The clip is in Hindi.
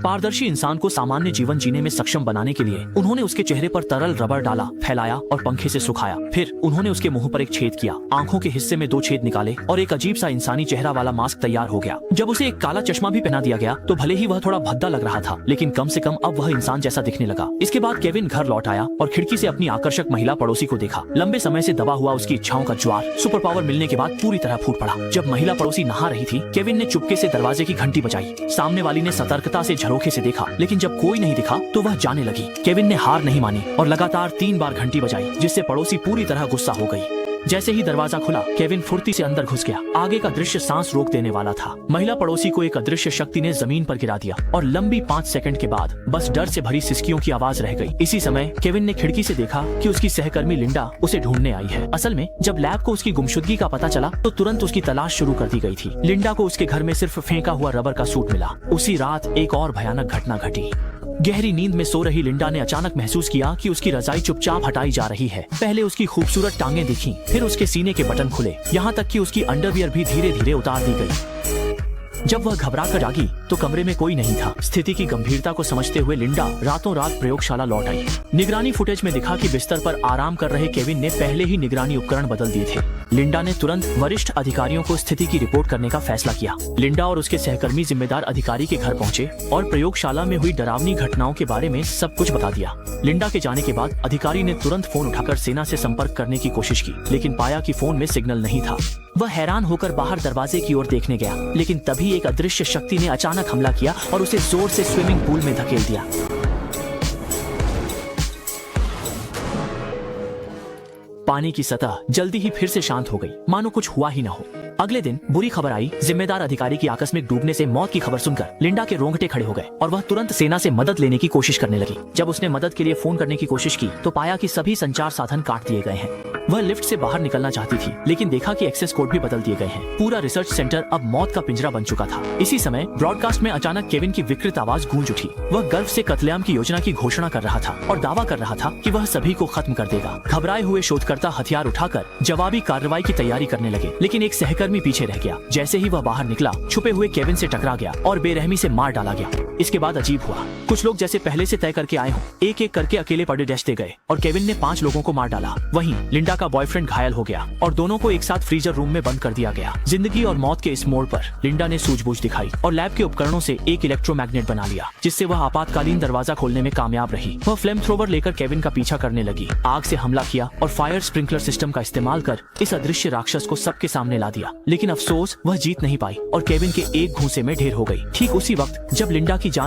पारदर्शी इंसान को सामान्य जीवन जीने में सक्षम बनाने के लिए उन्होंने उसके चेहरे पर तरल रबर डाला, फैलाया और पंखे से सुखाया। फिर उन्होंने उसके मुंह पर एक छेद किया, आंखों के हिस्से में 2 छेद निकाले और एक अजीब सा इंसानी चेहरा वाला मास्क तैयार हो गया। जब उसे एक काला चश्मा भी पहना दिया गया तो भले ही वह थोड़ा भद्दा लग रहा था, लेकिन कम से कम अब वह इंसान जैसा दिखने लगा। इसके बाद केविन घर लौट आया और खिड़की से अपनी आकर्षक महिला पड़ोसी को देखा। लंबे समय से दबा हुआ उसकी इच्छाओं का ज्वार सुपर पावर मिलने के बाद पूरी तरह फूट पड़ा। जब महिला पड़ोसी नहा रही थी, केविन ने चुपके से दरवाजे की घंटी बजाई। सामने वाली ने सतर्कता से झरोखे से देखा, लेकिन जब कोई नहीं दिखा तो वह जाने लगी। केविन ने हार नहीं मानी और लगातार 3 बार घंटी बजाई, जिससे पड़ोसी पूरी तरह गुस्सा हो गई। जैसे ही दरवाजा खुला, केविन फुर्ती से अंदर घुस गया। आगे का दृश्य सांस रोक देने वाला था। महिला पड़ोसी को एक अदृश्य शक्ति ने जमीन पर गिरा दिया और लंबी 5 सेकंड के बाद बस डर से भरी सिसकियों की आवाज रह गई। इसी समय केविन ने खिड़की से देखा कि उसकी सहकर्मी लिंडा उसे ढूंढने आई है। असल में जब लैब को उसकी गुमशुदगी का पता चला तो तुरंत उसकी तलाश शुरू कर दी गई थी। लिंडा को उसके घर में सिर्फ फेंका हुआ रबर का सूट मिला। उसी रात एक और भयानक घटना घटी। गहरी नींद में सो रही लिंडा ने अचानक महसूस किया कि उसकी रजाई चुपचाप हटाई जा रही है। पहले उसकी खूबसूरत टांगें दिखीं, फिर उसके सीने के बटन खुले, यहाँ तक कि उसकी अंडरवियर भी धीरे धीरे उतार दी गई। जब वह घबरा कर जागी तो कमरे में कोई नहीं था। स्थिति की गंभीरता को समझते हुए लिंडा रातों रात प्रयोगशाला लौट आई। निगरानी फुटेज में दिखा कि बिस्तर पर आराम कर रहे केविन ने पहले ही निगरानी उपकरण बदल दिए थे। लिंडा ने तुरंत वरिष्ठ अधिकारियों को स्थिति की रिपोर्ट करने का फैसला किया। लिंडा और उसके सहकर्मी जिम्मेदार अधिकारी के घर पहुंचे और प्रयोगशाला में हुई डरावनी घटनाओं के बारे में सब कुछ बता दिया। लिंडा के जाने के बाद अधिकारी ने तुरंत फोन उठाकर सेना से संपर्क करने की कोशिश की, लेकिन पाया कि फोन में सिग्नल नहीं था। वह हैरान होकर बाहर दरवाजे की ओर देखने गया, लेकिन तभी एक अदृश्य शक्ति ने अचानक हमला किया और उसे जोर से स्विमिंग पूल में धकेल दिया। पानी की सतह जल्दी ही फिर से शांत हो गई, मानो कुछ हुआ ही न हो। अगले दिन बुरी खबर आई। जिम्मेदार अधिकारी की आकस्मिक डूबने से मौत की खबर सुनकर लिंडा के रोंगटे खड़े हो गए और वह तुरंत सेना से मदद लेने की कोशिश करने लगी। जब उसने मदद के लिए फोन करने की कोशिश की तो पाया कि सभी संचार साधन काट दिए गए हैं। वह लिफ्ट से बाहर निकलना चाहती थी, लेकिन देखा कि एक्सेस कोड भी बदल दिए गए हैं। पूरा रिसर्च सेंटर अब मौत का पिंजरा बन चुका था। इसी समय ब्रॉडकास्ट में अचानक केविन की विकृत आवाज गूंज उठी। वह गर्व से कत्लेआम की योजना की घोषणा कर रहा था और दावा कर रहा था कि वह सभी को खत्म कर देगा। घबराए हुए शोधकर्ता हथियार उठाकर जवाबी कार्रवाई की तैयारी करने लगे, लेकिन एक सहकर्मी पीछे रह गया। जैसे ही वह बाहर निकला, छुपे हुए केविन से टकरा गया और बेरहमी से मार डाला गया। इसके बाद अजीब हुआ। कुछ लोग जैसे पहले से तय करके आए हों, एक एक करके अकेले पड़े डसते गए और केविन ने 5 लोगों को मार डाला। वहीं लिंडा का बॉयफ्रेंड घायल हो गया और दोनों को एक साथ फ्रीजर रूम में बंद कर दिया गया। जिंदगी और मौत के इस मोड़ पर लिंडा ने सूझबूझ दिखाई और लैब के उपकरणों से एक इलेक्ट्रोमैग्नेट बना लिया, जिससे वह आपातकालीन दरवाजा खोलने में कामयाब रही। वह फ्लेम थ्रोवर लेकर केविन का पीछा करने लगी, आग से हमला किया और फायर स्प्रिंकलर सिस्टम का इस्तेमाल कर इस अदृश्य राक्षस को सबके सामने ला दिया। लेकिन अफसोस, वह जीत नहीं पाई और केविन के एक घूंसे में ढेर हो गई। ठीक उसी वक्त जब लिंडा की जान